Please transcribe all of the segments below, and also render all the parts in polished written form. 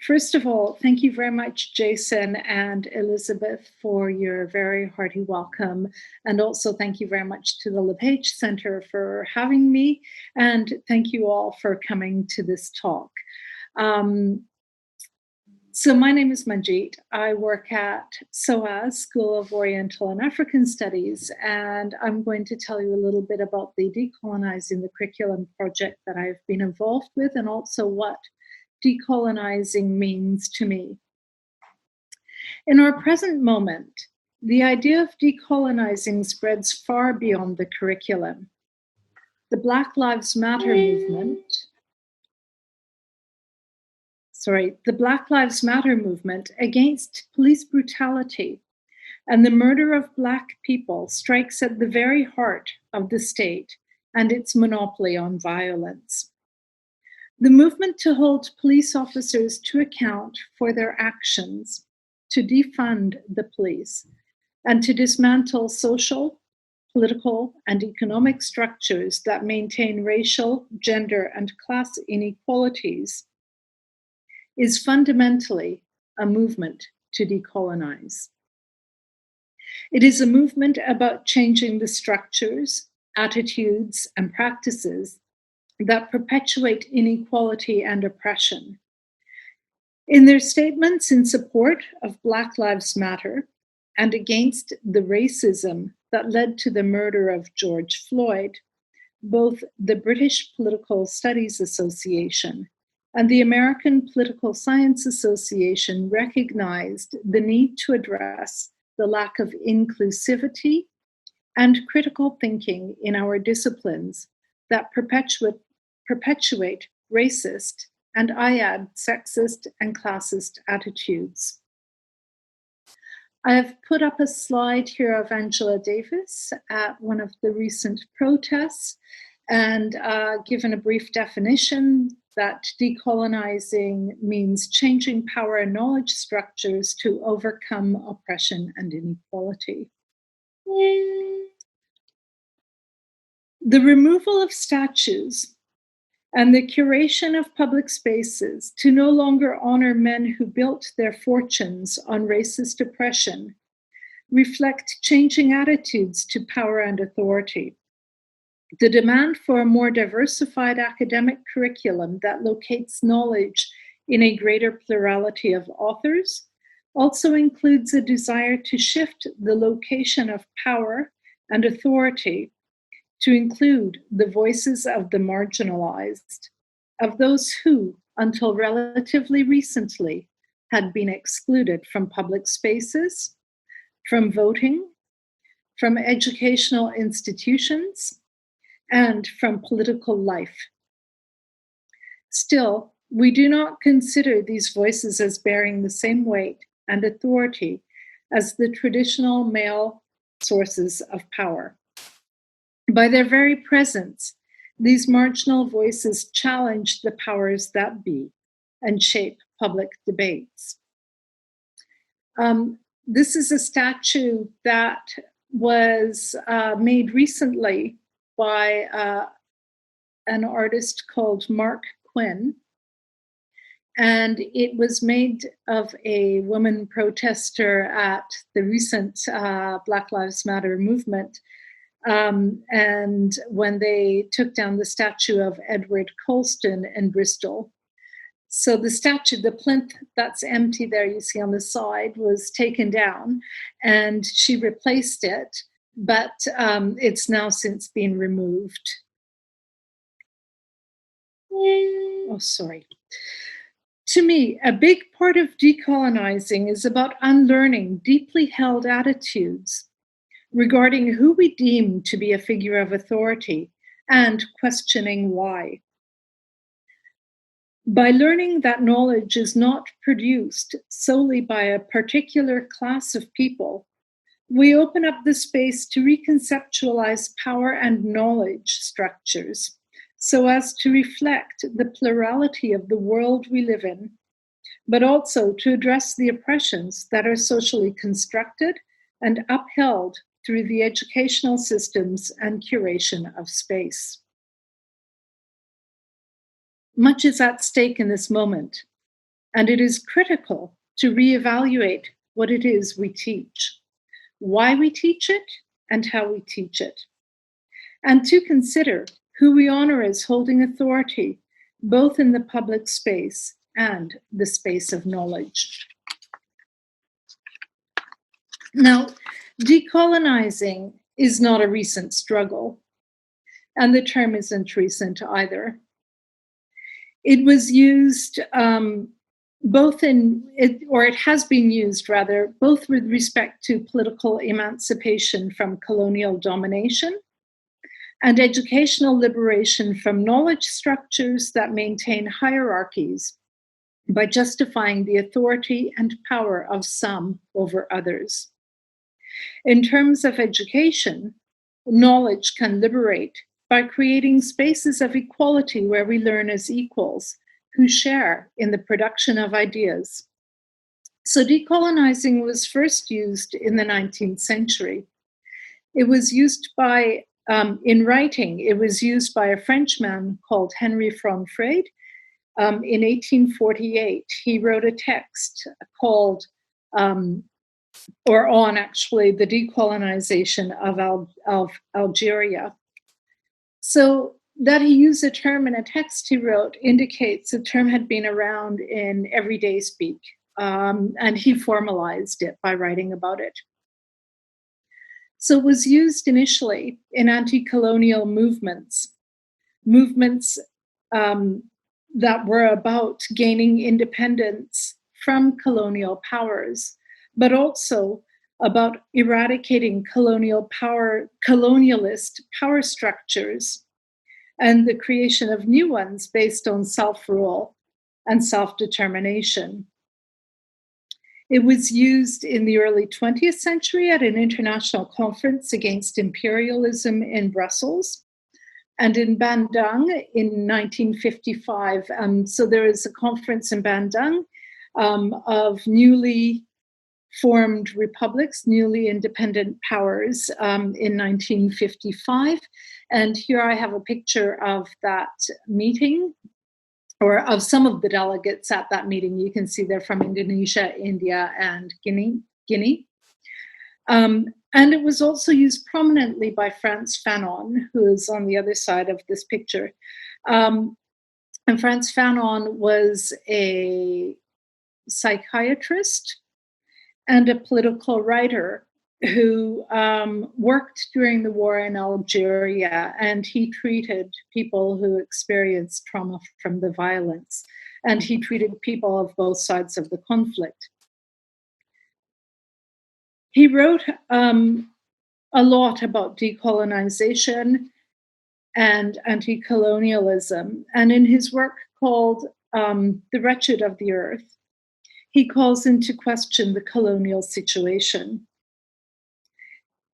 First of all, thank you very much, Jason and Elizabeth, for your very hearty welcome. And also thank you very much to the LePage Center for having me. And thank you all for coming to this talk. So my name is Manjeet. I work at SOAS, School of Oriental and African Studies, and I'm going to tell you a little bit about the Decolonizing the Curriculum project that I've been involved with, and also what decolonizing means to me. In our present moment, the idea of decolonizing spreads far beyond the curriculum. The Black Lives Matter movement against police brutality and the murder of Black people strikes at the very heart of the state and its monopoly on violence. The movement to hold police officers to account for their actions, to defund the police, and to dismantle social, political, and economic structures that maintain racial, gender, and class inequalities is fundamentally a movement to decolonize. It is a movement about changing the structures, attitudes, and practices that perpetuate inequality and oppression. In their statements in support of Black Lives Matter and against the racism that led to the murder of George Floyd, both the British Political Studies Association and the American Political Science Association recognized the need to address the lack of inclusivity and critical thinking in our disciplines that perpetuate racist and I add sexist and classist attitudes. I have put up a slide here of Angela Davis at one of the recent protests and given a brief definition that decolonizing means changing power and knowledge structures to overcome oppression and inequality. The removal of statues and the curation of public spaces to no longer honor men who built their fortunes on racist oppression reflect changing attitudes to power and authority. The demand for a more diversified academic curriculum that locates knowledge in a greater plurality of authors also includes a desire to shift the location of power and authority to include the voices of the marginalized, of those who, until relatively recently, had been excluded from public spaces, from voting, from educational institutions, and from political life. Still, we do not consider these voices as bearing the same weight and authority as the traditional male sources of power. By their very presence, these marginal voices challenge the powers that be and shape public debates. This is a statue that was made recently by an artist called Mark Quinn. And it was made of a woman protester at the recent Black Lives Matter movement. And when they took down the statue of Edward Colston in Bristol. So the statue, the plinth that's empty there, you see on the side, was taken down and she replaced it, but it's now since been removed. Oh, sorry. To me, a big part of decolonizing is about unlearning deeply held attitudes regarding who we deem to be a figure of authority and questioning why. By learning that knowledge is not produced solely by a particular class of people, we open up the space to reconceptualize power and knowledge structures so as to reflect the plurality of the world we live in, but also to address the oppressions that are socially constructed and upheld through the educational systems and curation of space. Much is at stake in this moment, and it is critical to reevaluate what it is we teach, why we teach it, and how we teach it, and to consider who we honor as holding authority, both in the public space and the space of knowledge. Now, decolonizing is not a recent struggle, and the term isn't recent either. It was used it has been used rather, both with respect to political emancipation from colonial domination and educational liberation from knowledge structures that maintain hierarchies by justifying the authority and power of some over others. In terms of education, knowledge can liberate by creating spaces of equality where we learn as equals who share in the production of ideas. So decolonizing was first used in the 19th century. It was used in writing, it was used by a Frenchman called Henry Fromfrede. In 1848, he wrote a text called, on actually, the decolonization of Algeria. So that he used a term in a text he wrote indicates the term had been around in everyday speak, and he formalized it by writing about it. So it was used initially in anti-colonial movements that were about gaining independence from colonial powers, but also about eradicating colonialist power structures and the creation of new ones based on self-rule and self-determination. It was used in the early 20th century at an international conference against imperialism in Brussels and in Bandung in 1955. So there is a conference in Bandung of newly formed republics, newly independent powers in 1955. And here I have a picture of that meeting, or of some of the delegates at that meeting. You can see they're from Indonesia, India, and Guinea. And it was also used prominently by Frantz Fanon, who is on the other side of this picture. And Frantz Fanon was a psychiatrist and a political writer who worked during the war in Algeria, and he treated people who experienced trauma from the violence, and he treated people of both sides of the conflict. He wrote a lot about decolonization and anti-colonialism, and in his work called The Wretched of the Earth, he calls into question the colonial situation.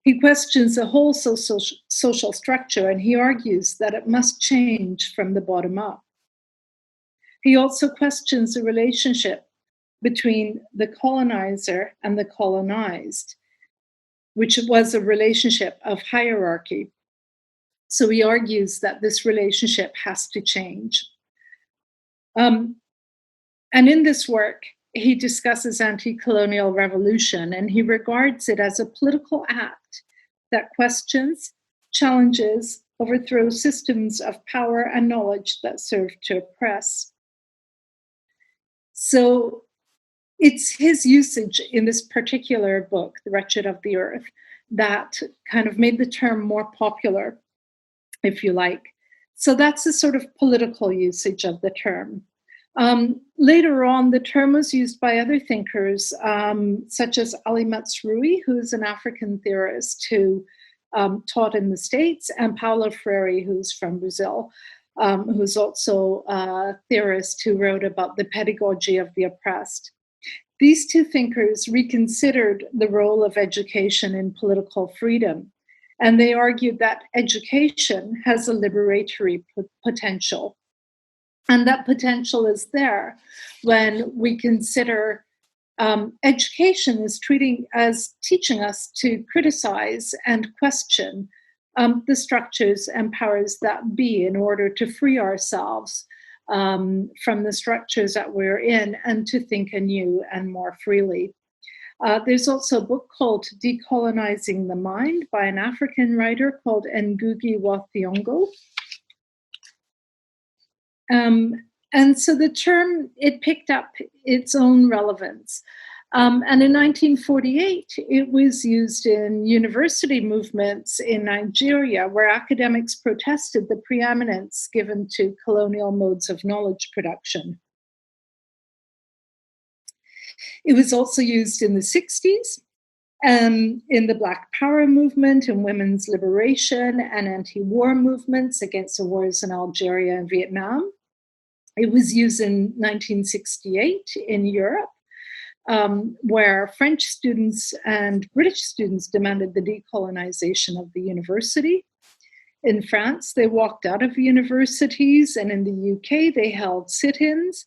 He questions the whole social structure, and he argues that it must change from the bottom up. He also questions the relationship between the colonizer and the colonized, which was a relationship of hierarchy. So he argues that this relationship has to change. And in this work, he discusses anti-colonial revolution, and he regards it as a political act that questions, challenges, overthrows systems of power and knowledge that serve to oppress. So it's his usage in this particular book, The Wretched of the Earth, that kind of made the term more popular, if you like. So that's a sort of political usage of the term. Later on, the term was used by other thinkers, such as Ali Mazrui, who's an African theorist who taught in the States, and Paulo Freire, who's from Brazil, who's also a theorist who wrote about the pedagogy of the oppressed. These two thinkers reconsidered the role of education in political freedom, and they argued that education has a liberatory potential. And that potential is there when we consider education as teaching us to criticize and question the structures and powers that be in order to free ourselves from the structures that we're in and to think anew and more freely. There's also a book called Decolonizing the Mind by an African writer called Ngugi wa Thiong'o. And so the term, it picked up its own relevance. And in 1948, it was used in university movements in Nigeria, where academics protested the preeminence given to colonial modes of knowledge production. It was also used in the 60s, in the Black Power movement and women's liberation and anti-war movements against the wars in Algeria and Vietnam. It was used in 1968 in Europe, where French students and British students demanded the decolonization of the university. In France, they walked out of universities, and in the UK, they held sit-ins.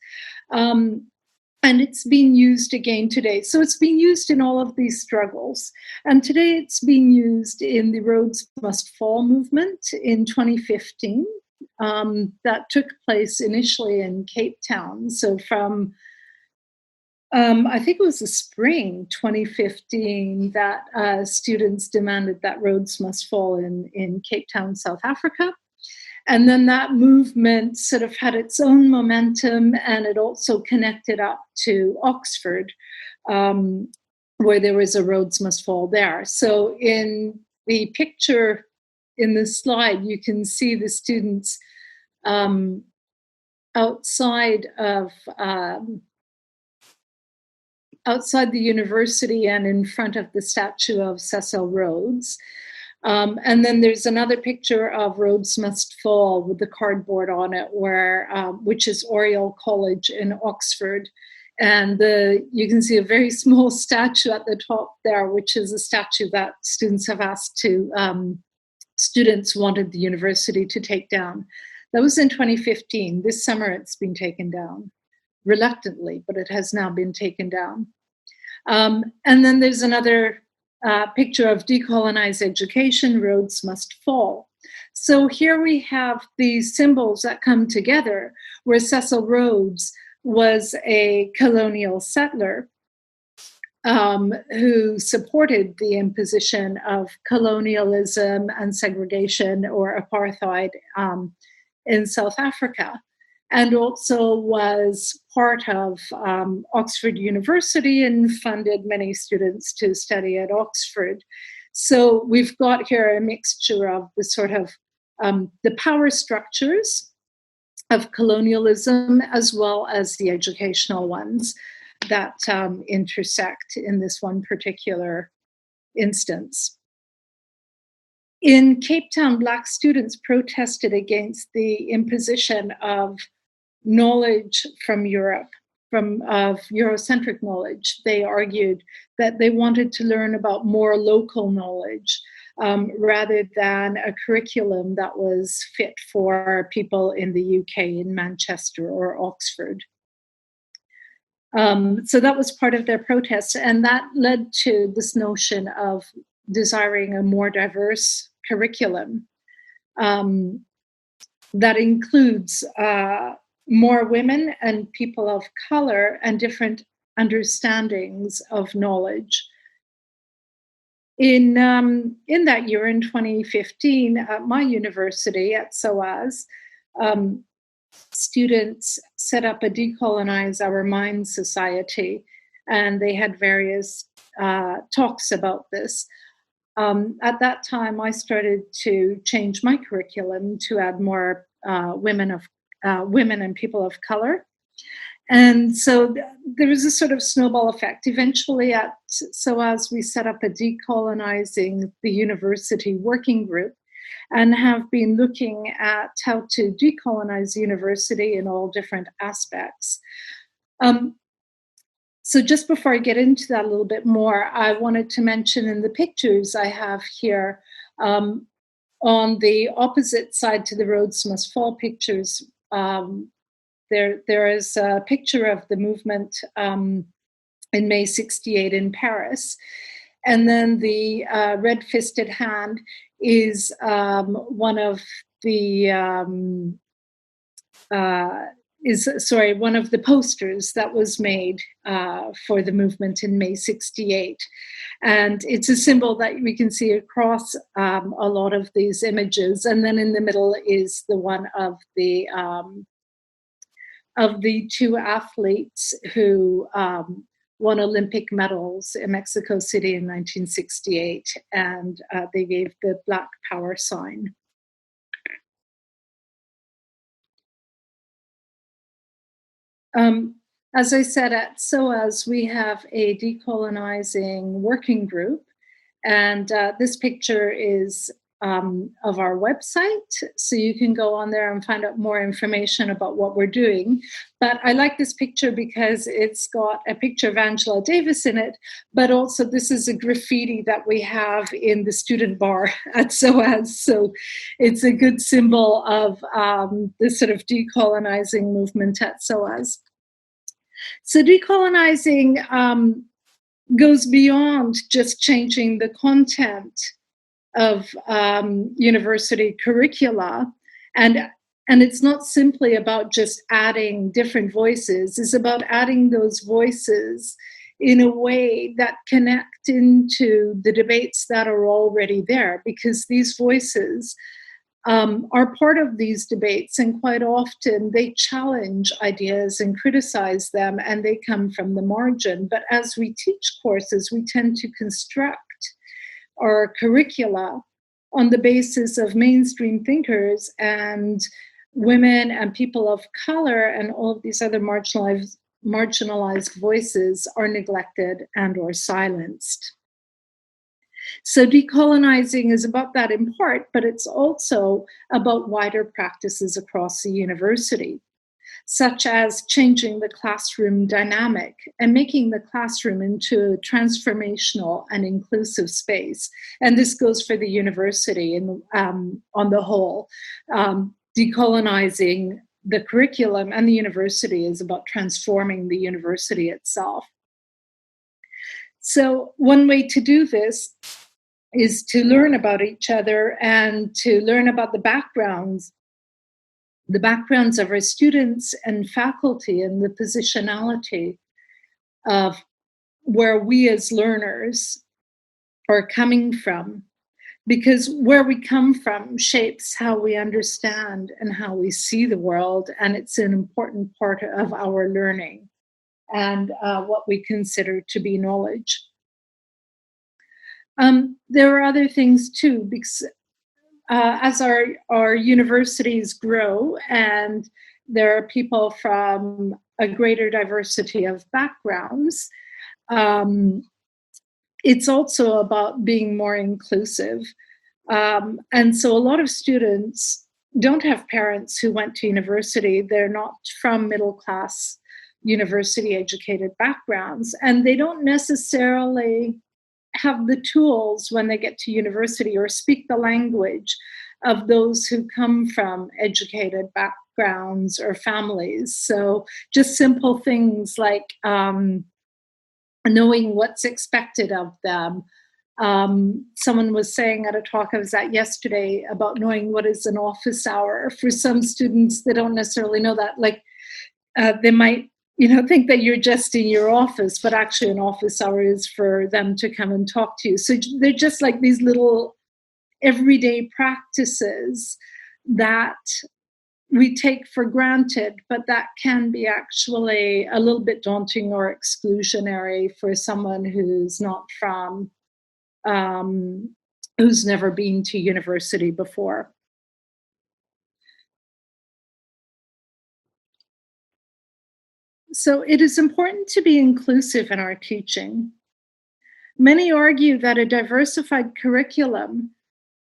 And it's being used again today. So it's being used in all of these struggles. And today it's being used in the Rhodes Must Fall movement in 2015. That took place initially in Cape Town. So from I think it was the spring 2015 that students demanded that Rhodes must fall in Cape Town, South Africa. And then that movement sort of had its own momentum, and it also connected up to Oxford, where there was a Rhodes must fall there. So in the picture in this slide, you can see the students outside the university and in front of the statue of Cecil Rhodes. And then there's another picture of Rhodes Must Fall with the cardboard on it, which is Oriel College in Oxford. And you can see a very small statue at the top there, which is a statue that students wanted the university to take down. That was in 2015. This summer it's been taken down, reluctantly, but it has now been taken down. And then there's another picture of decolonized education, Rhodes Must Fall. So here we have these symbols that come together, where Cecil Rhodes was a colonial settler who supported the imposition of colonialism and segregation or apartheid in South Africa, and also was part of Oxford University and funded many students to study at Oxford. So we've got here a mixture of the sort of the power structures of colonialism as well as the educational ones that intersect in this one particular instance. In Cape Town, Black students protested against the imposition of knowledge from Europe, of Eurocentric knowledge. They argued that they wanted to learn about more local knowledge rather than a curriculum that was fit for people in the UK, in Manchester or Oxford. So that was part of their protest, and that led to this notion of desiring a more diverse curriculum that includes more women and people of color and different understandings of knowledge. In that year, in 2015, at my university at SOAS, students set up a Decolonize Our Minds Society, and they had various talks about this. At that time, I started to change my curriculum to add more women and people of color. And so there was a sort of snowball effect. Eventually at SOAS, we set up a Decolonizing the University working group and have been looking at how to decolonize the university in all different aspects. So just before I get into that a little bit more, I wanted to mention in the pictures I have here, on the opposite side to the Rhodes Must Fall pictures, there is a picture of the movement in May '68 in Paris. And then the red-fisted hand is one of the one of the posters that was made for the movement in May 68. And it's a symbol that we can see across a lot of these images. And then in the middle is the one of the two athletes who won Olympic medals in Mexico City in 1968. And they gave the Black Power sign. As I said, at SOAS, we have a decolonizing working group, and this picture is of our website, so you can go on there and find out more information about what we're doing. But I like this picture because it's got a picture of Angela Davis in it, but also this is a graffiti that we have in the student bar at SOAS, so it's a good symbol of the sort of decolonizing movement at SOAS. So decolonizing goes beyond just changing the content of university curricula, and it's not simply about just adding different voices. It's about adding those voices in a way that connect into the debates that are already there, because these voices are part of these debates, and quite often they challenge ideas and criticize them, and they come from the margin. But as we teach courses, we tend to construct our curricula on the basis of mainstream thinkers, and women and people of color and all of these other marginalized voices are neglected and or silenced. So decolonizing is about that in part, but it's also about wider practices across the university, such as changing the classroom dynamic and making the classroom into a transformational and inclusive space. And this goes for the university on the whole. Decolonizing the curriculum and the university is about transforming the university itself. So one way to do this is to learn about each other and to learn about the backgrounds of our students and faculty, and the positionality of where we as learners are coming from. Because where we come from shapes how we understand and how we see the world, and it's an important part of our learning and what we consider to be knowledge. There are other things too, because as our universities grow and there are people from a greater diversity of backgrounds, it's also about being more inclusive. And so a lot of students don't have parents who went to university. They're not from middle class university educated backgrounds, and they don't necessarily have the tools when they get to university or speak the language of those who come from educated backgrounds or families. So just simple things like knowing what's expected of them. Someone was saying at a talk I was at yesterday about knowing what is an office hour. For some students, they don't necessarily know that. Like they might think that you're just in your office, but actually an office hour is for them to come and talk to you. So they're just like these little everyday practices that we take for granted, but that can be actually a little bit daunting or exclusionary for someone who's not from, who's never been to university before. So it is important to be inclusive in our teaching. Many argue that a diversified curriculum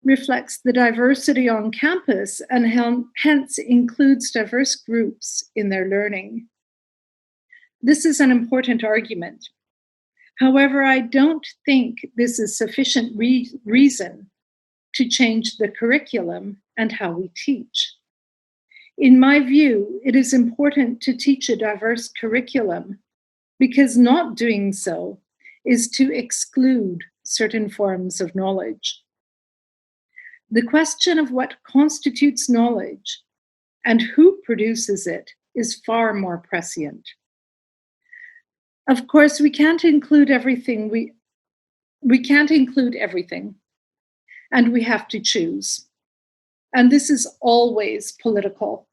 reflects the diversity on campus and hence includes diverse groups in their learning. This is an important argument. However, I don't think this is sufficient reason to change the curriculum and how we teach. In my view, it is important to teach a diverse curriculum because not doing so is to exclude certain forms of knowledge. The question of what constitutes knowledge and who produces it is far more prescient. Of course, we can't include everything. We can't include everything, and we have to choose. And this is always political.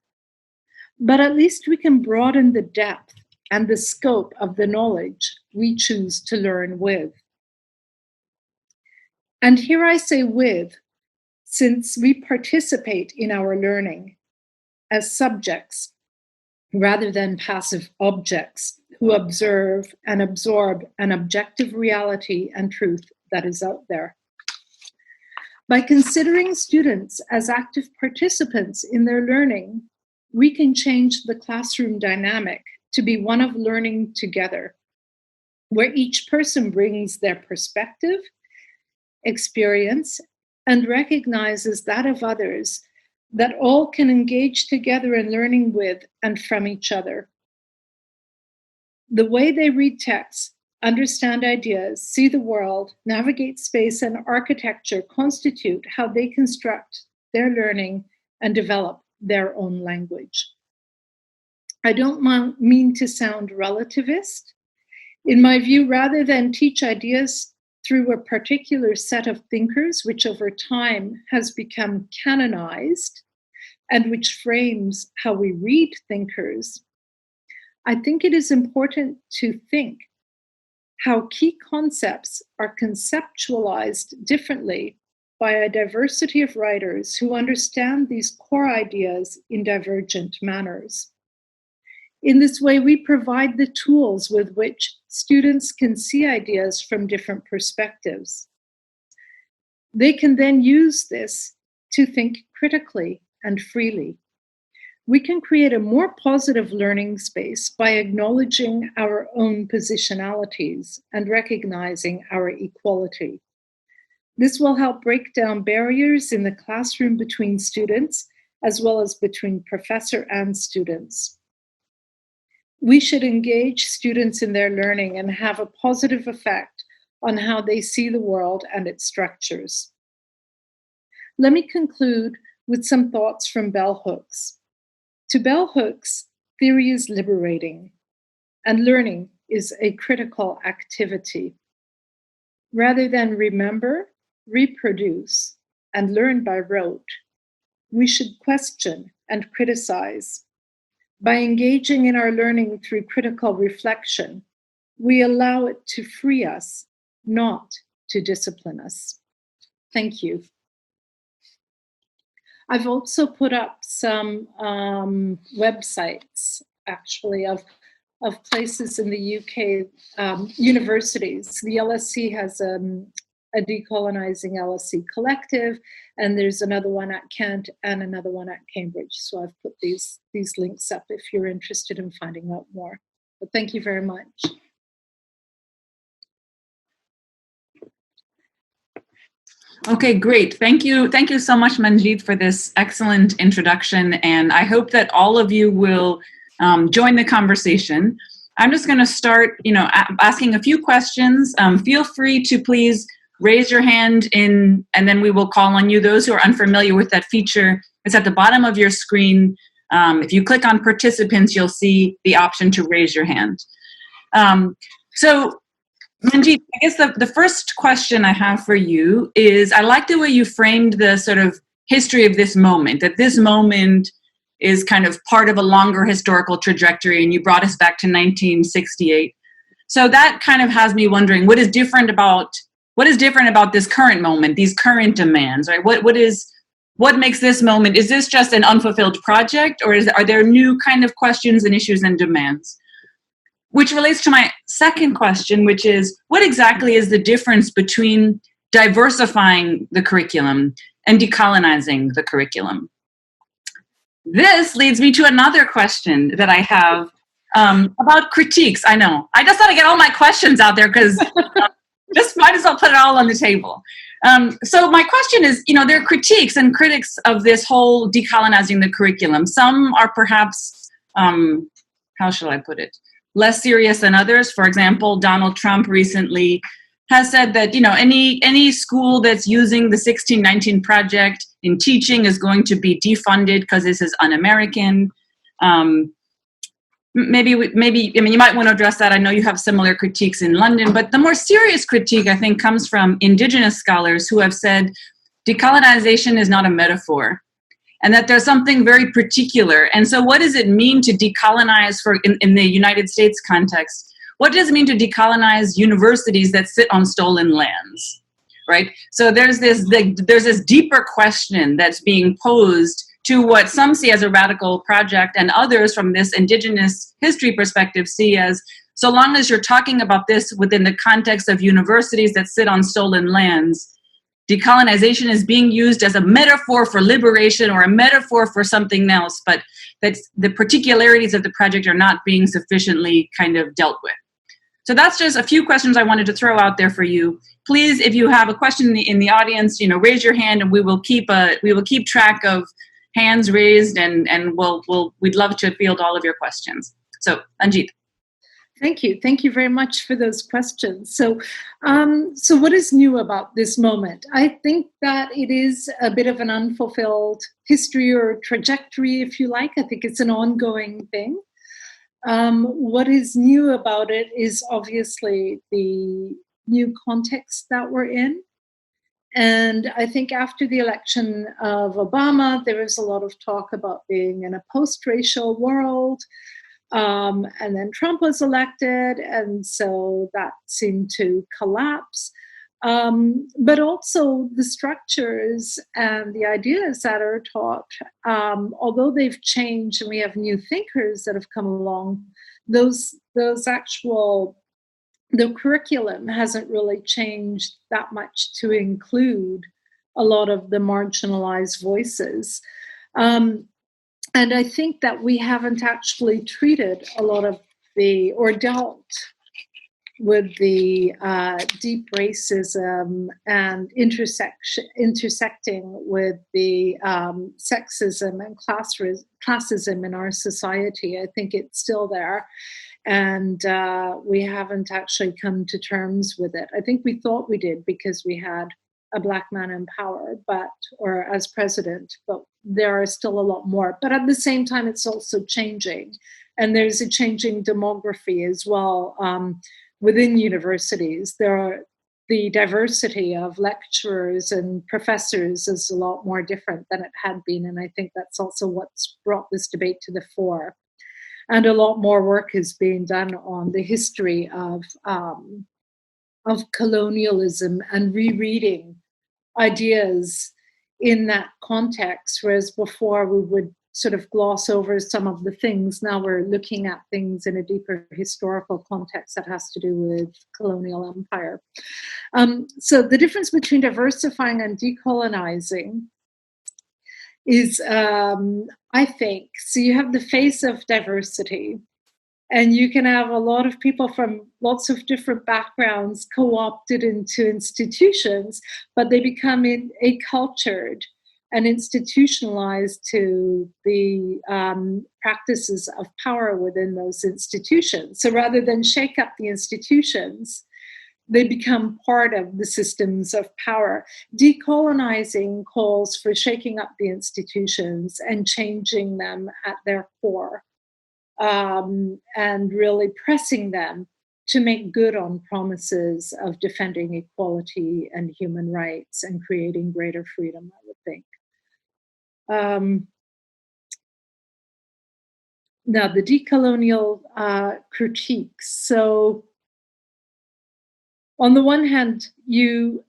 But at least we can broaden the depth and the scope of the knowledge we choose to learn with. And here I say with, since we participate in our learning as subjects rather than passive objects who observe and absorb an objective reality and truth that is out there. By considering students as active participants in their learning, we can change the classroom dynamic to be one of learning together, where each person brings their perspective, experience, and recognizes that of others, that all can engage together in learning with and from each other. The way they read texts, understand ideas, see the world, navigate space and architecture constitute how they construct their learning and develop their own language. I don't mean to sound relativist. In my view, rather than teach ideas through a particular set of thinkers, which over time has become canonized and which frames how we read thinkers, I think it is important to think how key concepts are conceptualized differently by a diversity of writers who understand these core ideas in divergent manners. In this way, we provide the tools with which students can see ideas from different perspectives. They can then use this to think critically and freely. We can create a more positive learning space by acknowledging our own positionalities and recognizing our equality. This will help break down barriers in the classroom between students, as well as between professor and students. We should engage students in their learning and have a positive effect on how they see the world and its structures. Let me conclude with some thoughts from bell hooks. To bell hooks, theory is liberating, and learning is a critical activity. Rather than remember, reproduce, and learn by rote, we should question and criticize. By engaging in our learning through critical reflection, we allow it to free us, not to discipline us. Thank you. I've also put up some websites, actually, of places in the UK, universities. The LSE has a Decolonizing LSE collective, and there's another one at Kent and another one at Cambridge. So I've put these links up if you're interested in finding out more. But thank you very much. Okay, great. Thank you. Thank you so much, Manjeet, for this excellent introduction. And I hope that all of you will join the conversation. I'm just going to start, asking a few questions. Feel free to please raise your hand and then we will call on you. Those who are unfamiliar with that feature, it's at the bottom of your screen. If you click on participants, you'll see the option to raise your hand. So Manjeet, I guess the first question I have for you is, I like the way you framed the sort of history of this moment, that this moment is kind of part of a longer historical trajectory, and you brought us back to 1968. So that kind of has me wondering, what is different about this current moment, these current demands, right? What makes this moment, is this just an unfulfilled project, or are there new kind of questions and issues and demands? Which relates to my second question, which is, what exactly is the difference between diversifying the curriculum and decolonizing the curriculum? This leads me to another question that I have about critiques. I know. I just want to get all my questions out there because just might as well put it all on the table. So my question is, there are critiques and critics of this whole decolonizing the curriculum. Some are perhaps, how shall I put it, less serious than others. For example, Donald Trump recently has said that, any school that's using the 1619 project in teaching is going to be defunded because this is un-American. maybe, I mean, you might want to address that. I know you have similar critiques in London, but the more serious critique, I think, comes from Indigenous scholars who have said decolonization is not a metaphor, and that there's something very particular. And so what does it mean to decolonize in the United States context? What does it mean to decolonize universities that sit on stolen lands, right? So there's this deeper question that's being posed to what some see as a radical project and others from this Indigenous history perspective see as, so long as you're talking about this within the context of universities that sit on stolen lands, decolonization is being used as a metaphor for liberation or a metaphor for something else, but that the particularities of the project are not being sufficiently kind of dealt with. So that's just a few questions I wanted to throw out there for you. Please, if you have a question in the audience, raise your hand, and we will keep track of hands raised, and we'd love to field all of your questions. So, Manjeet. Thank you very much for those questions. So what is new about this moment? I think that it is a bit of an unfulfilled history or trajectory, if you like. I think it's an ongoing thing. What is new about it is obviously the new context that we're in. And I think after the election of Obama, there was a lot of talk about being in a post-racial world. And then Trump was elected, and so that seemed to collapse. But also the structures and the ideas that are taught, although they've changed and we have new thinkers that have come along, the curriculum hasn't really changed that much to include a lot of the marginalized voices. And I think that we haven't actually treated a lot of or dealt with the deep racism and intersecting with the sexism and classism in our society. I think it's still there. And we haven't actually come to terms with it. I think we thought we did because we had a Black man in power, or as president, but there are still a lot more. But at the same time, it's also changing. And there's a changing demography as well within universities. The diversity of lecturers and professors is a lot more different than it had been. And I think that's also what's brought this debate to the fore. And a lot more work is being done on the history of colonialism and rereading ideas in that context, whereas before we would sort of gloss over some of the things. Now we're looking at things in a deeper historical context that has to do with colonial empire. So the difference between diversifying and decolonizing is, I think, so you have the face of diversity, and you can have a lot of people from lots of different backgrounds co-opted into institutions, but they become accultured and institutionalized to the practices of power within those institutions. So rather than shake up the institutions, they become part of the systems of power. Decolonizing calls for shaking up the institutions and changing them at their core, and really pressing them to make good on promises of defending equality and human rights and creating greater freedom, I would think. Now, the decolonial critiques. So, on the one hand, you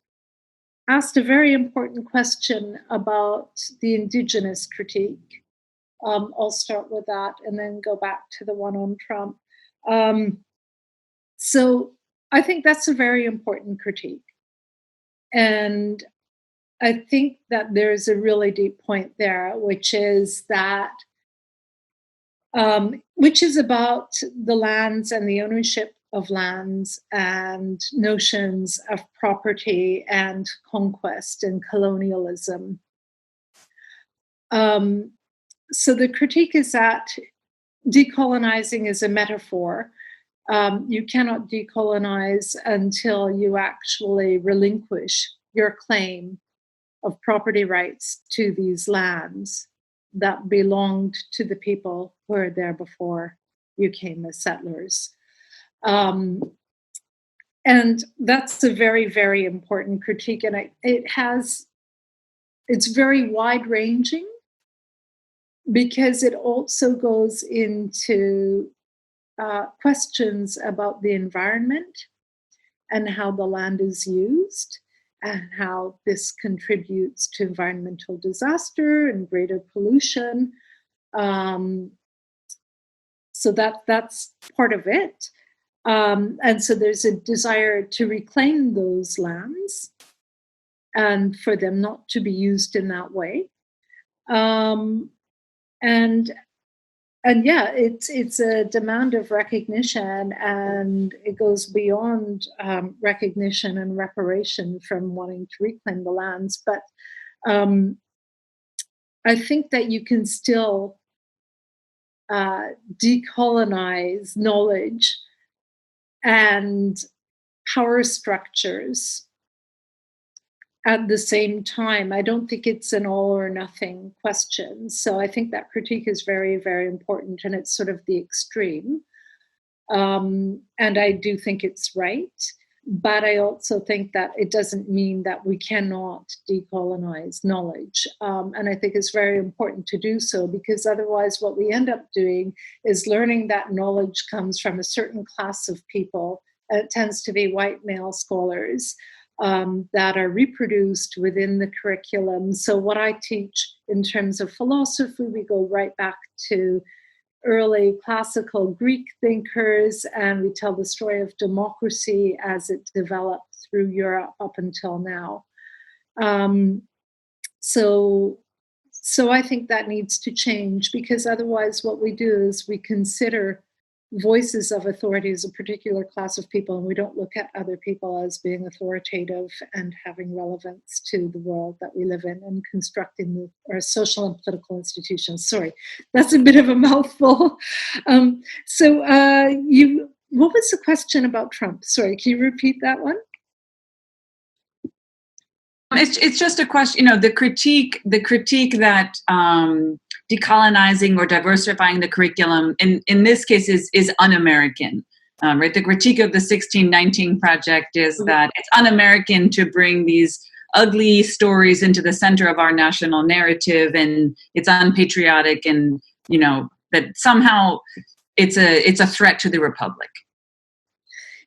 asked a very important question about the Indigenous critique. I'll start with that and then go back to the one on Trump. So I think that's a very important critique. And I think that there's a really deep point there, which is that, which is about the lands and the ownership of lands and notions of property and conquest and colonialism. So the critique is that decolonizing is a metaphor. You cannot decolonize until you actually relinquish your claim of property rights to these lands that belonged to the people who were there before you came as settlers. And that's a very, very important critique. And it's very wide-ranging because it also goes into questions about the environment and how the land is used and how this contributes to environmental disaster and greater pollution. So that's part of it. And so there's a desire to reclaim those lands and for them not to be used in that way. And yeah, it's a demand of recognition, and it goes beyond recognition and reparation from wanting to reclaim the lands. But I think that you can still decolonize knowledge and power structures at the same time. I don't think it's an all or nothing question. So I think that critique is very, very important, and it's sort of the extreme. And I do think it's right, but I also think that it doesn't mean that we cannot decolonize knowledge. And I think it's very important to do so, because otherwise what we end up doing is learning that knowledge comes from a certain class of people. It tends to be white male scholars that are reproduced within the curriculum. So what I teach in terms of philosophy, we go right back to early classical Greek thinkers, and we tell the story of democracy as it developed through Europe up until now. So I think that needs to change, because otherwise what we do is we consider voices of authority as a particular class of people, and we don't look at other people as being authoritative and having relevance to the world that we live in and constructing our social and political institutions. Sorry, that's a bit of a mouthful. What was the question about Trump? Sorry, can you repeat that one? It's just a question, the critique that decolonizing or diversifying the curriculum in this case is un-American, right? The critique of the 1619 project is that it's un-American to bring these ugly stories into the center of our national narrative, and it's unpatriotic, and that somehow it's a threat to the Republic.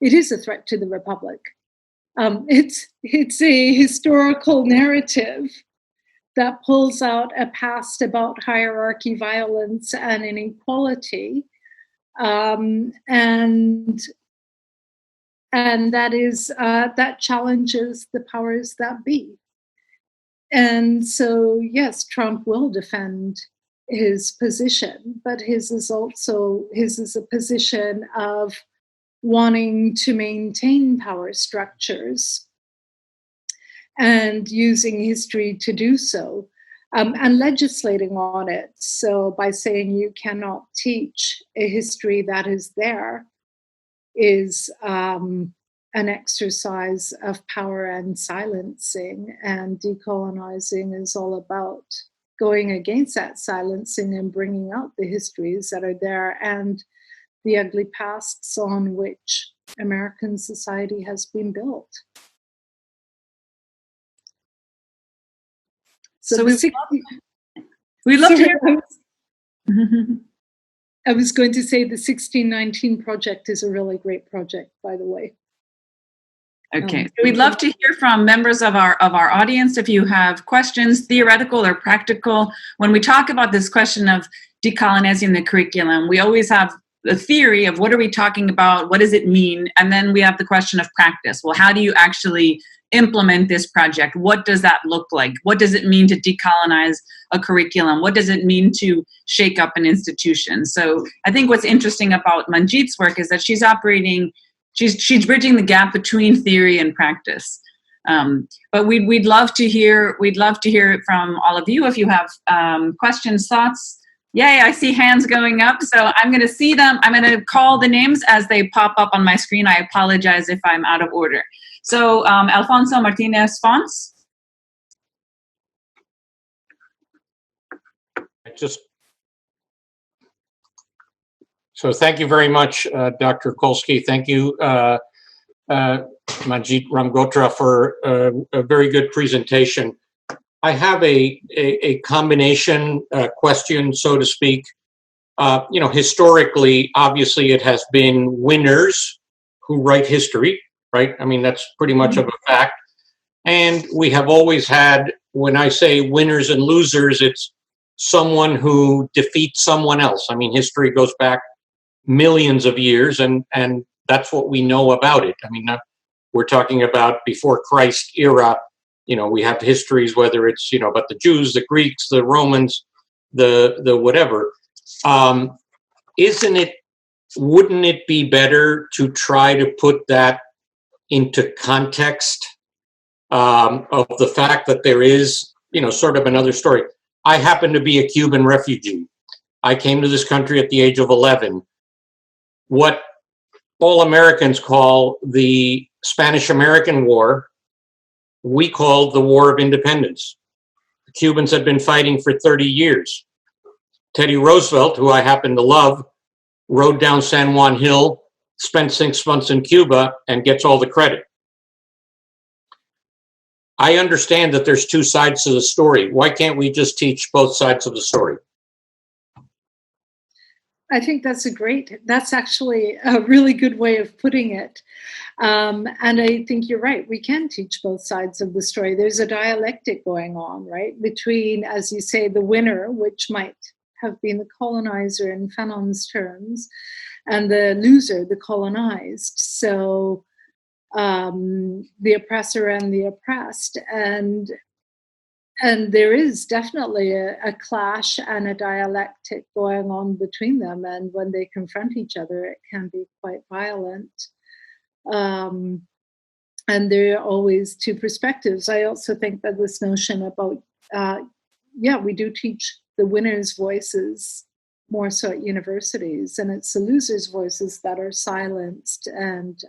It is a threat to the Republic. It's a historical narrative that pulls out a past about hierarchy, violence, and inequality, and that challenges the powers that be. And so, yes, Trump will defend his position, but his is a position of wanting to maintain power structures and using history to do so, and legislating on it. So by saying you cannot teach a history that is there is an exercise of power and silencing, and decolonizing is all about going against that silencing and bringing out the histories that are there and the ugly pasts on which American society has been built. So we love to hear. I was going to say the 1619 project is a really great project, by the way. Okay, we'd love to hear from members of our audience if you have questions, theoretical or practical. When we talk about this question of decolonizing the curriculum, we always have the theory of what are we talking about, what does it mean, and then we have the question of practice. Well, how do you actually implement this project? What does that look like? What does it mean to decolonize a curriculum? What does it mean to shake up an institution? So I think what's interesting about Manjeet's work is that she's bridging the gap between theory and practice. But we'd love to hear it from all of you if you have questions, thoughts. Yay, I see hands going up, so I'm going to see them. I'm going to call the names as they pop up on my screen. I apologize if I'm out of order. So, Alfonso Martinez Fons. So thank you very much, Dr. Kolsky. Thank you, Manjeet Ramgotra, for a very good presentation. I have a combination question, so to speak. Historically, obviously, it has been winners who write history, right? I mean, that's pretty much of a fact. And we have always had, when I say winners and losers, it's someone who defeats someone else. I mean, history goes back millions of years, and that's what we know about it. I mean, we're talking about before Christ era. We have histories, whether it's about the Jews, the Greeks, the Romans, the whatever. Wouldn't it be better to try to put that into context of the fact that there is sort of another story? I happen to be a Cuban refugee. I came to this country at the age of 11. What all Americans call the Spanish-American War, we called the War of Independence. The Cubans had been fighting for 30 years. Teddy Roosevelt, who I happen to love, rode down San Juan Hill, spent 6 months in Cuba, and gets all the credit. I understand that there's two sides to the story. Why can't we just teach both sides of the story? I think that's actually a really good way of putting it. And I think you're right. We can teach both sides of the story. There's a dialectic going on, right? Between, as you say, the winner, which might have been the colonizer in Fanon's terms, and the loser, the colonized. So the oppressor and the oppressed. And there is definitely a clash and a dialectic going on between them. And when they confront each other, it can be quite violent. And there are always two perspectives. I also think that this notion about, we do teach the winners' voices more so at universities, and it's the losers' voices that are silenced and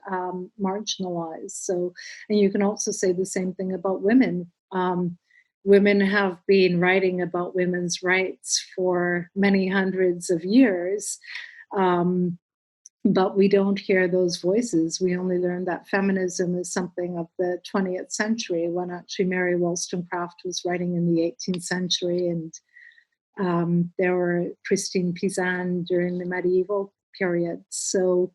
marginalized. So, and you can also say the same thing about women. Women have been writing about women's rights for many hundreds of years, but we don't hear those voices. We only learn that feminism is something of the 20th century, when actually Mary Wollstonecraft was writing in the 18th century, and there were Christine Pizan during the medieval period. So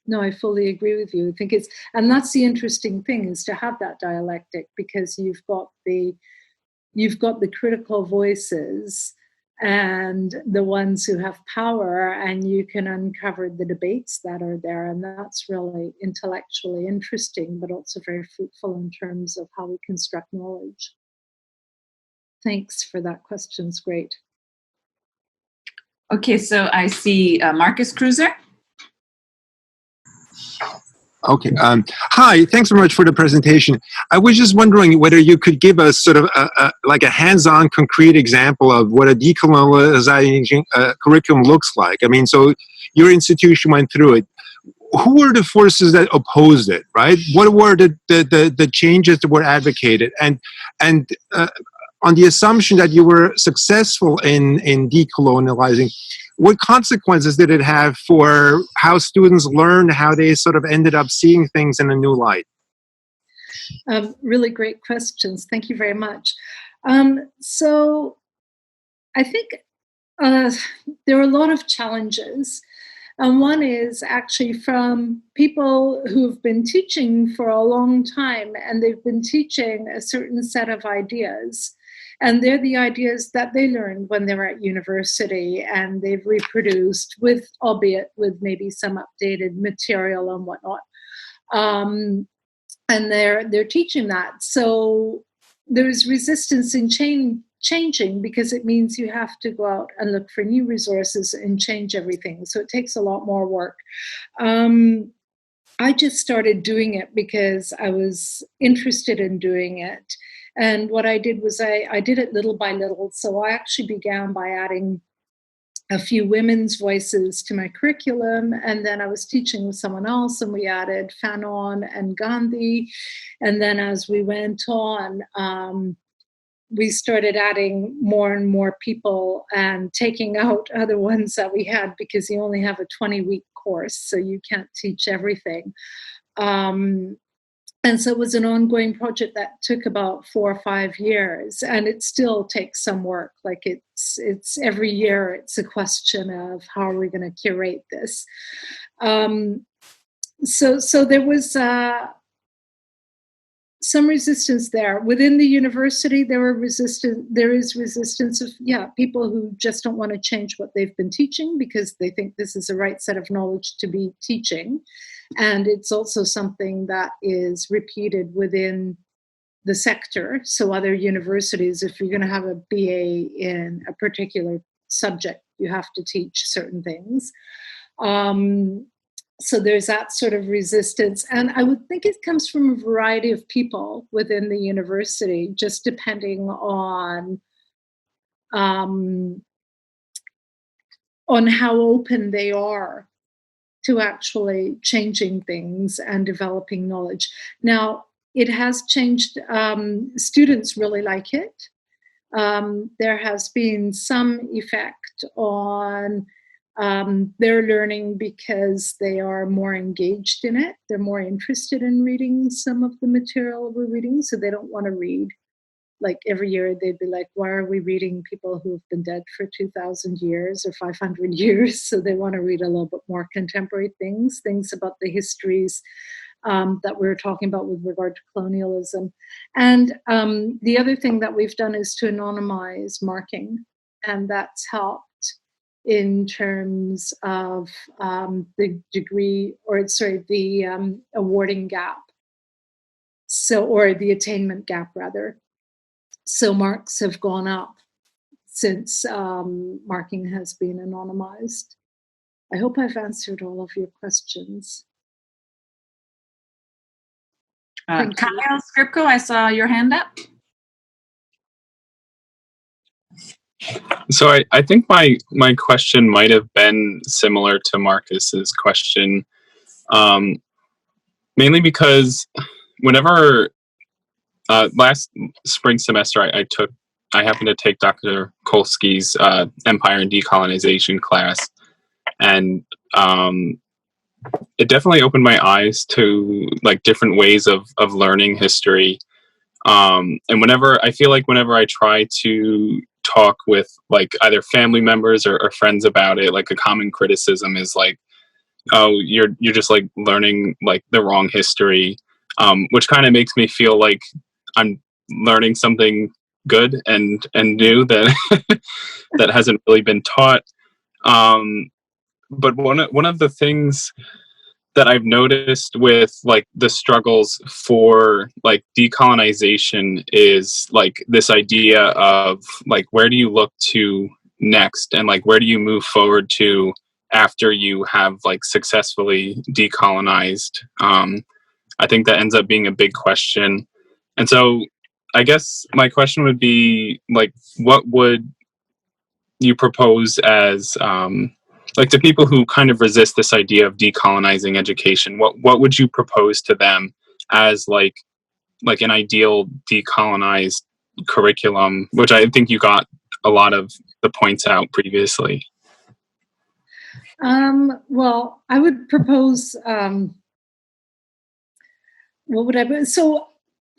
no, I fully agree with you. I think and that's the interesting thing, is to have that dialectic, because you've got the critical voices and the ones who have power, and you can uncover the debates that are there. And that's really intellectually interesting, but also very fruitful in terms of how we construct knowledge. Thanks for that question. It's great. Okay, so I see Marcus Cruiser. Okay. Hi, thanks very much for the presentation. I was just wondering whether you could give us sort of like a hands-on concrete example of what a decolonizing curriculum looks like. I mean, so your institution went through it. Who were the forces that opposed it, right? What were the changes that were advocated? And on the assumption that you were successful in decolonializing, what consequences did it have for how students learned, how they sort of ended up seeing things in a new light? Really great questions. Thank you very much. So I think there are a lot of challenges. And one is actually from people who've been teaching for a long time, and they've been teaching a certain set of ideas. And they're the ideas that they learned when they were at university, and they've reproduced albeit with maybe some updated material and whatnot. And they're teaching that. So there's resistance in changing, because it means you have to go out and look for new resources and change everything. So it takes a lot more work. I just started doing it because I was interested in doing it. And what I did was I did it little by little. So I actually began by adding a few women's voices to my curriculum. And then I was teaching with someone else, and we added Fanon and Gandhi. And then as we went on, we started adding more and more people and taking out other ones that we had, because you only have a 20-week course, so you can't teach everything. And so it was an ongoing project that took about 4 or 5 years, and it still takes some work. Like it's every year it's a question of how are we going to curate this. So there was some resistance there within the university. There is resistance of people who just don't want to change what they've been teaching because they think this is the right set of knowledge to be teaching, and it's also something that is repeated within the sector. So other universities, if you're going to have a BA in a particular subject, you have to teach certain things. So there's that sort of resistance. And I would think it comes from a variety of people within the university, just depending on how open they are to actually changing things and developing knowledge. Now, it has changed. Students really like it. There has been some effect on their learning because they are more engaged in it. They're more interested in reading some of the material we're reading, so they don't want to read. Like every year they'd be like, why are we reading people who have been dead for 2,000 years or 500 years? So they want to read a little bit more contemporary things about the histories that we were talking about with regard to colonialism. And the other thing that we've done is to anonymize marking, and that's helped in terms of the awarding gap. Or the attainment gap, rather. So marks have gone up since marking has been anonymized. I hope I've answered all of your questions. Kyle Skripko, I saw your hand up. So I think my question might have been similar to Marcus's question, mainly because whenever last spring semester I happened to take Dr. Kolsky's Empire and Decolonization class, and it definitely opened my eyes to like different ways of learning history. And whenever I try to talk with like either family members or friends about it, like a common criticism is like, oh, you're just like learning like the wrong history, which kind of makes me feel like I'm learning something good and new that that hasn't really been taught. But one of the things that I've noticed with like the struggles for like decolonization is like this idea of like, where do you look to next, and like where do you move forward to after you have like successfully decolonized? I think that ends up being a big question. And so I guess my question would be like, what would you propose as like to people who kind of resist this idea of decolonizing education? What would you propose to them as like an ideal decolonized curriculum, which I think you got a lot of the points out previously? Well, I would propose, so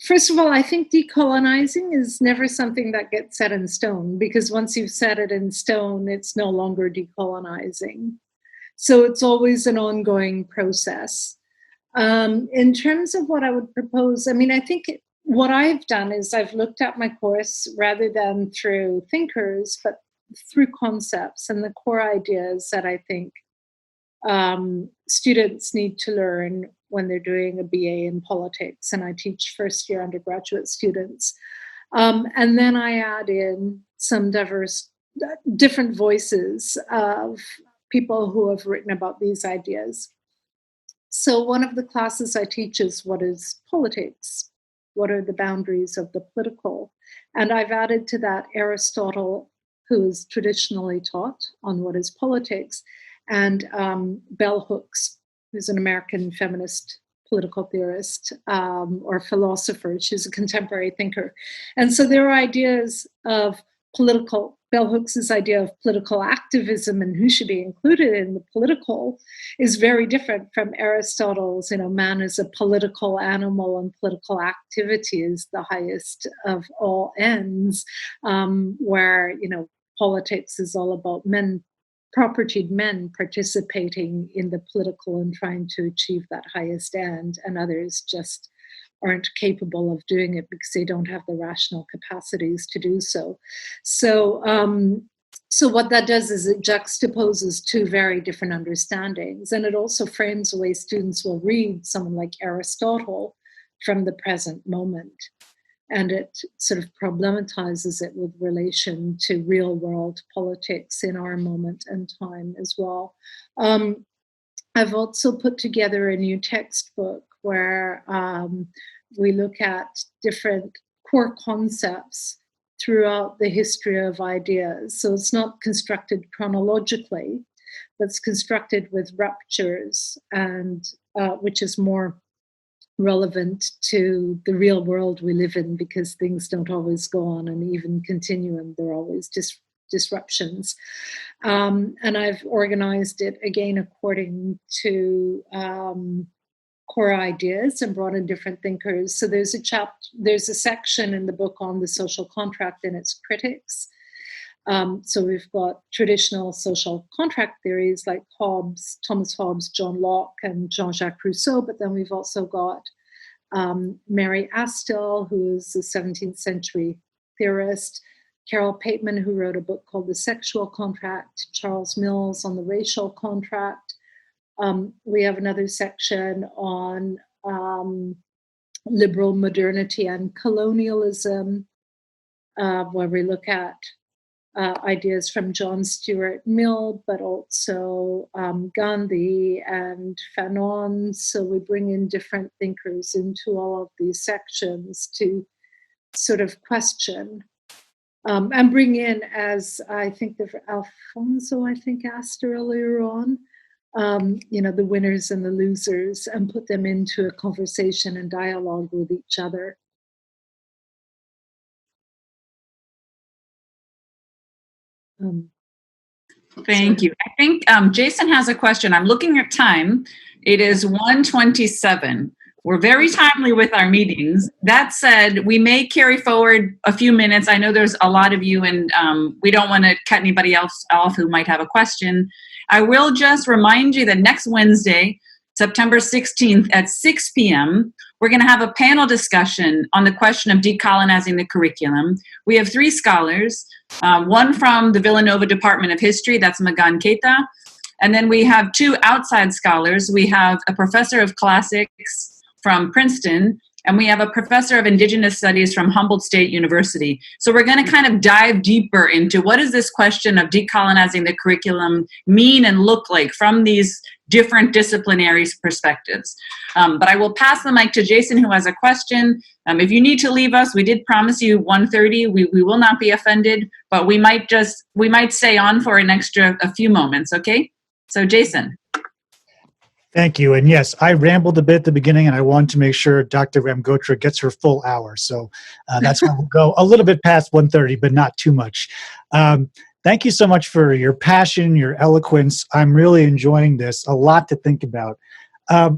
first of all, I think decolonizing is never something that gets set in stone, because once you've set it in stone, it's no longer decolonizing. So it's always an ongoing process. In terms of what I would propose, I mean, I think what I've done is I've looked at my course rather than through thinkers, but through concepts and the core ideas that I think students need to learn when they're doing a BA in politics, and I teach first-year undergraduate students. And then I add in some different voices of people who have written about these ideas. So one of the classes I teach is what is politics? What are the boundaries of the political? And I've added to that Aristotle, who is traditionally taught on what is politics, and bell hooks, who's an American feminist political theorist or philosopher. She's a contemporary thinker. And so there are ideas of bell Hooks's idea of political activism and who should be included in the political is very different from Aristotle's, man is a political animal and political activity is the highest of all ends, where, politics is all about propertied men participating in the political and trying to achieve that highest end, and others just aren't capable of doing it because they don't have the rational capacities to do so. So what that does is it juxtaposes two very different understandings, and it also frames the way students will read someone like Aristotle from the present moment. And it sort of problematizes it with relation to real world politics in our moment and time as well. I've also put together a new textbook where we look at different core concepts throughout the history of ideas. So it's not constructed chronologically, but it's constructed with ruptures, and which is more relevant to the real world we live in, because things don't always go on and even continue, and there are always disruptions. And I've organized it again according to core ideas and brought in different thinkers. So there's a section in the book on the social contract and its critics. So we've got traditional social contract theories like Hobbes, Thomas Hobbes, John Locke, and Jean-Jacques Rousseau, but then we've also got Mary Astell, who is a 17th century theorist, Carol Pateman, who wrote a book called The Sexual Contract, Charles Mills on the racial contract. We have another section on liberal modernity and colonialism, where we look at ideas from John Stuart Mill, but also Gandhi and Fanon. So we bring in different thinkers into all of these sections to sort of question and bring in, as I think Alfonso, asked earlier on, the winners and the losers, and put them into a conversation and dialogue with each other. Thank you. I think Jason has a question. I'm looking at time. It is 1:27. We're very timely with our meetings. That said, we may carry forward a few minutes. I know there's a lot of you, and we don't want to cut anybody else off who might have a question. I will just remind you that next Wednesday, September 16th at 6 p.m., we're going to have a panel discussion on the question of decolonizing the curriculum. We have 3 scholars, one from the Villanova Department of History, that's Magan Keita, and then we have 2 outside scholars. We have a professor of classics from Princeton, and we have a professor of Indigenous Studies from Humboldt State University. So we're going to kind of dive deeper into what does this question of decolonizing the curriculum mean and look like from these different disciplinary perspectives. But I will pass the mic to Jason, who has a question. If you need to leave us, we did promise you 1:30. We will not be offended, but we might stay on for a few moments, okay? So Jason. Thank you. And yes, I rambled a bit at the beginning, and I wanted to make sure Dr. Ramgotra gets her full hour. So that's why we'll go a little bit past 1:30, but not too much. Thank you so much for your passion, your eloquence. I'm really enjoying this. A lot to think about.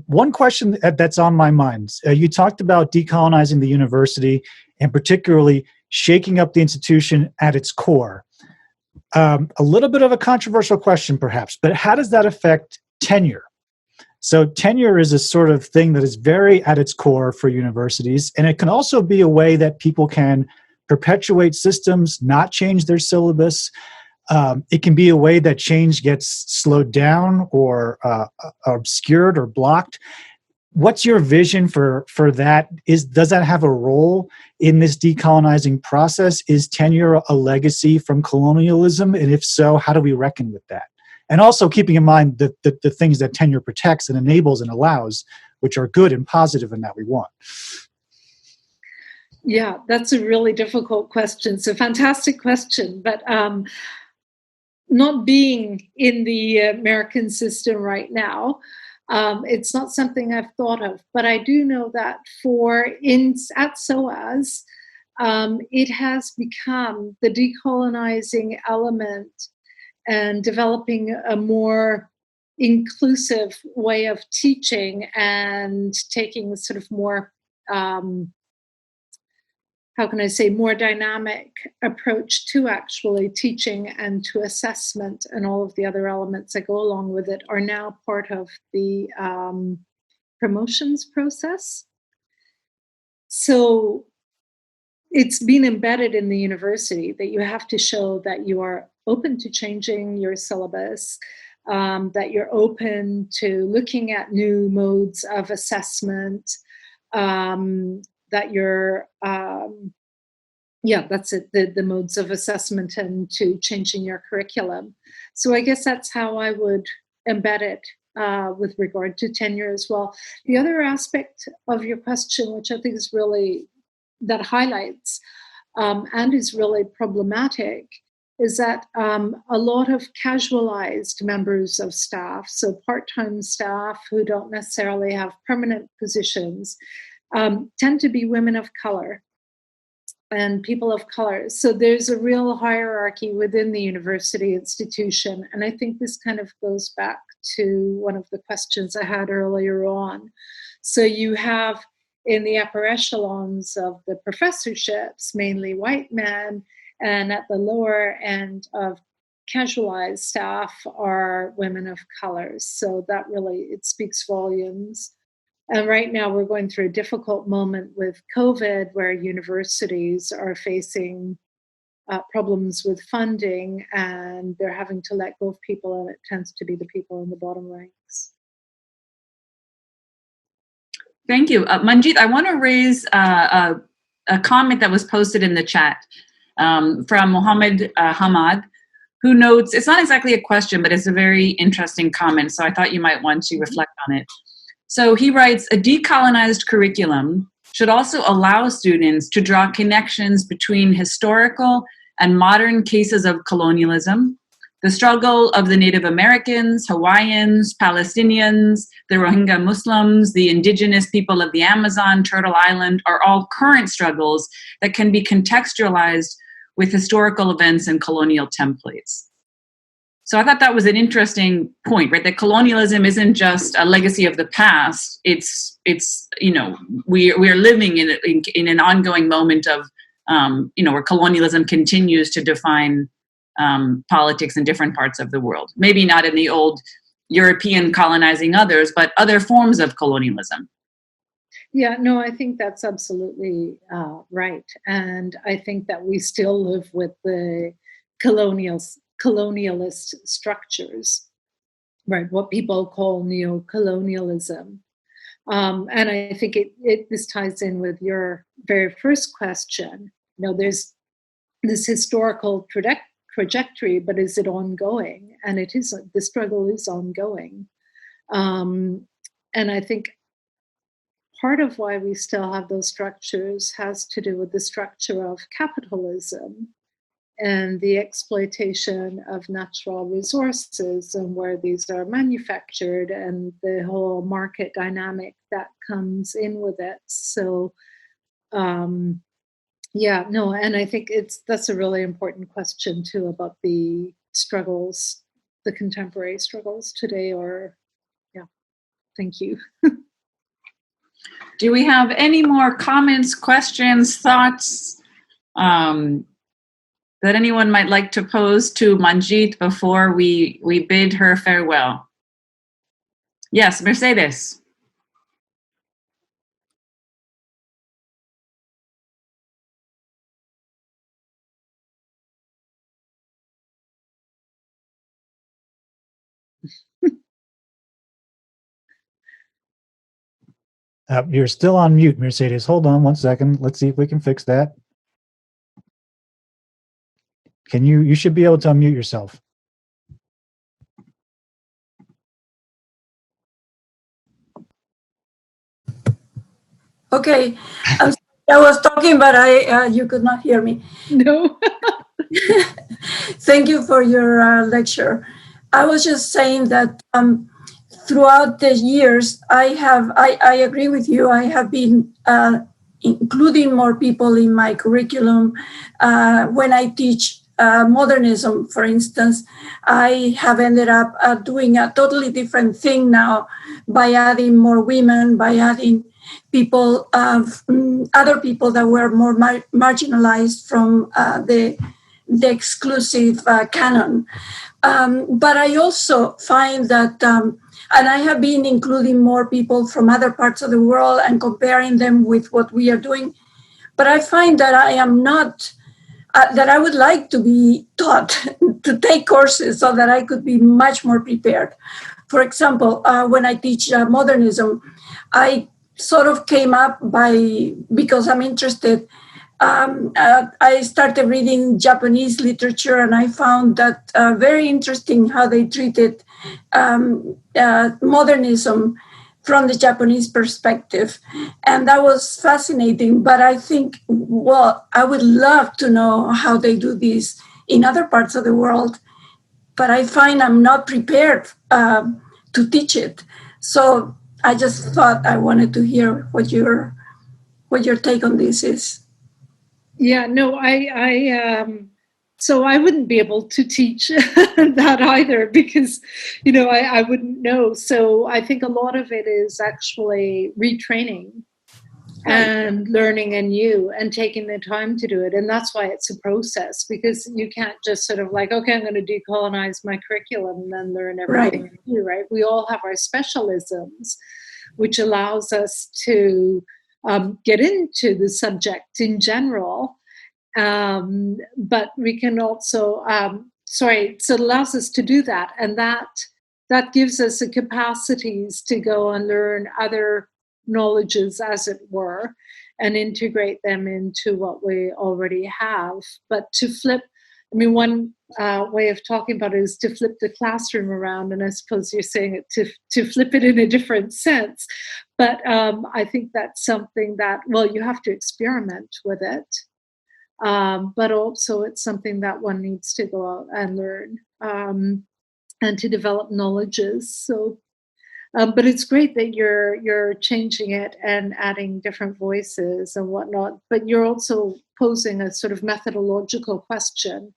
One question that's on my mind. You talked about decolonizing the university and particularly shaking up the institution at its core. A little bit of a controversial question, perhaps, but how does that affect tenure? So tenure is a sort of thing that is very at its core for universities, and it can also be a way that people can perpetuate systems, not change their syllabus. It can be a way that change gets slowed down or obscured or blocked. What's your vision for that? Does that have a role in this decolonizing process? Is tenure a legacy from colonialism? And if so, how do we reckon with that? And also keeping in mind the things that tenure protects and enables and allows, which are good and positive and that we want. Yeah, that's a really difficult question. It's a fantastic question, but not being in the American system right now, It's not something I've thought of, but I do know that at SOAS, it has become the decolonizing element and developing a more inclusive way of teaching and taking a sort of more, more dynamic approach to actually teaching and to assessment, and all of the other elements that go along with it are now part of the promotions process. So it's been embedded in the university that you have to show that you are open to changing your syllabus, that you're open to looking at new modes of assessment, that you're, that's it, the modes of assessment, and to changing your curriculum. So I guess that's how I would embed it with regard to tenure as well. The other aspect of your question, which I think is really, that highlights and is really problematic, is that a lot of casualized members of staff, so part-time staff who don't necessarily have permanent positions, tend to be women of color and people of color. So there's a real hierarchy within the university institution. And I think this kind of goes back to one of the questions I had earlier on. So you have in the upper echelons of the professorships, mainly white men, and at the lower end of casualized staff are women of color. So that really, it speaks volumes. And right now we're going through a difficult moment with COVID, where universities are facing problems with funding, and they're having to let go of people, and it tends to be the people in the bottom ranks. Thank you. Manjeet, I want to raise a comment that was posted in the chat from Mohammed Hamad, who notes, it's not exactly a question, but it's a very interesting comment, so I thought you might want to reflect on it. So he writes, a decolonized curriculum should also allow students to draw connections between historical and modern cases of colonialism, the struggle of the Native Americans, Hawaiians, Palestinians, the Rohingya Muslims, the indigenous people of the Amazon, Turtle Island, are all current struggles that can be contextualized with historical events and colonial templates. So I thought that was an interesting point, right? That colonialism isn't just a legacy of the past. It's we are living in an ongoing moment of where colonialism continues to define politics in different parts of the world. Maybe not in the old European colonizing others, but other forms of colonialism. Yeah, no, I think that's absolutely right. And I think that we still live with the colonialist structures, right? What people call neocolonialism. And I think this ties in with your very first question. There's this historical trajectory, but is it ongoing? And it is. The struggle is ongoing. And I think part of why we still have those structures has to do with the structure of capitalism and the exploitation of natural resources, and where these are manufactured, and the whole market dynamic that comes in with it. So, and I think that's a really important question too, about the struggles, the contemporary struggles today. Thank you. Do we have any more comments, questions, thoughts that anyone might like to pose to Manjeet before we bid her farewell? Yes, Mercedes. You're still on mute, Mercedes. Hold on one second. Let's see if we can fix that. You should be able to unmute yourself. Okay, I was talking, but you could not hear me. No. Thank you for your lecture. I was just saying that throughout the years, I agree with you. I have been including more people in my curriculum. When I teach modernism, for instance, I have ended up doing a totally different thing now by adding more women, by adding people, other people that were more marginalized from the exclusive canon. But I also find that, and I have been including more people from other parts of the world and comparing them with what we are doing. But I find that I am not, that I would like to be taught to take courses so that I could be much more prepared. For example, when I teach modernism, I sort of came up because I'm interested. I started reading Japanese literature, and I found that very interesting how they treated modernism from the Japanese perspective. And that was fascinating. But I think, well, I would love to know how they do this in other parts of the world. But I find I'm not prepared to teach it. So I just thought I wanted to hear what your take on this is. Yeah, no, so I wouldn't be able to teach that either because, I wouldn't know. So I think a lot of it is actually retraining and learning anew and taking the time to do it. And that's why it's a process, because you can't just sort of like, okay, I'm going to decolonize my curriculum and then learn everything new, right? We all have our specialisms, which allows us to get into the subject in general, but we can also, so it allows us to do that, and that gives us the capacities to go and learn other knowledges, as it were, and integrate them into what we already have. But to flip, one way of talking about it is to flip the classroom around, and I suppose you're saying it to flip it in a different sense. But I think that's something that, well, you have to experiment with it, but also it's something that one needs to go out and learn and to develop knowledges. So, but it's great that you're changing it and adding different voices and whatnot. But you're also posing a sort of methodological question.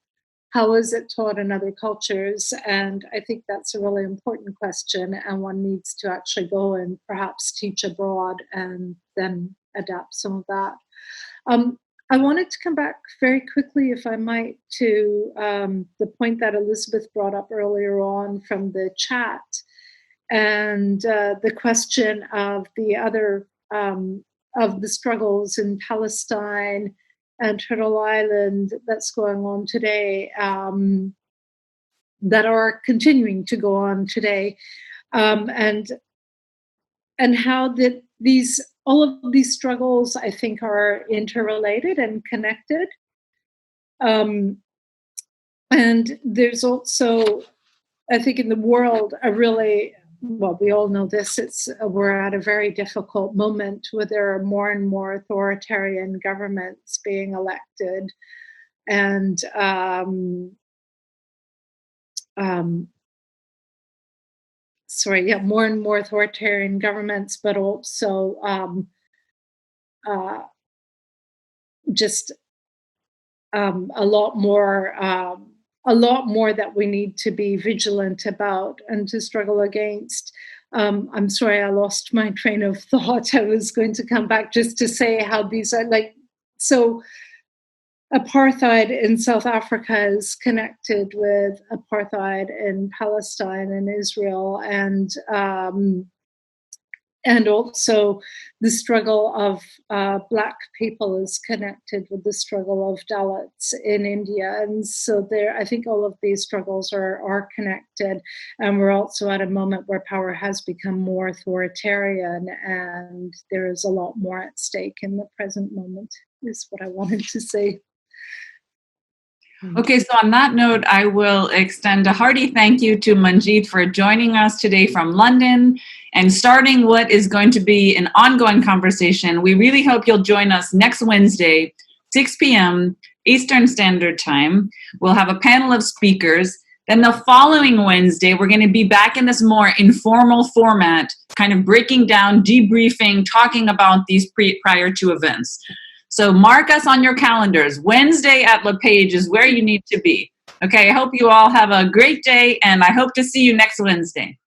How is it taught in other cultures? And I think that's a really important question, and one needs to actually go and perhaps teach abroad and then adapt some of that. I wanted to come back very quickly, if I might, to the point that Elizabeth brought up earlier on from the chat, and the question of the other, of the struggles in Palestine and Turtle Island that's going on today, that are continuing to go on today, and how all of these struggles, I think, are interrelated and connected. And there's also, I think, in the world, well, we all know this, we're at a very difficult moment where there are more and more authoritarian governments being elected, and more and more authoritarian governments, but also just a lot more that we need to be vigilant about and to struggle against. I'm sorry, I lost my train of thought. I was going to come back just to say how these are so apartheid in South Africa is connected with apartheid in Palestine and Israel, and also the struggle of Black people is connected with the struggle of Dalits in India. And so I think all of these struggles are connected. And we're also at a moment where power has become more authoritarian, and there is a lot more at stake in the present moment, is what I wanted to say. Okay, so on that note, I will extend a hearty thank you to Manjeet for joining us today from London and starting what is going to be an ongoing conversation. We really hope you'll join us next Wednesday, 6 p.m. Eastern Standard Time. We'll have a panel of speakers Then the following Wednesday, we're going to be back in this more informal format, kind of breaking down, debriefing, talking about these prior to events. So mark us on your calendars. Wednesday at LePage is where you need to be. Okay, I hope you all have a great day, and I hope to see you next Wednesday.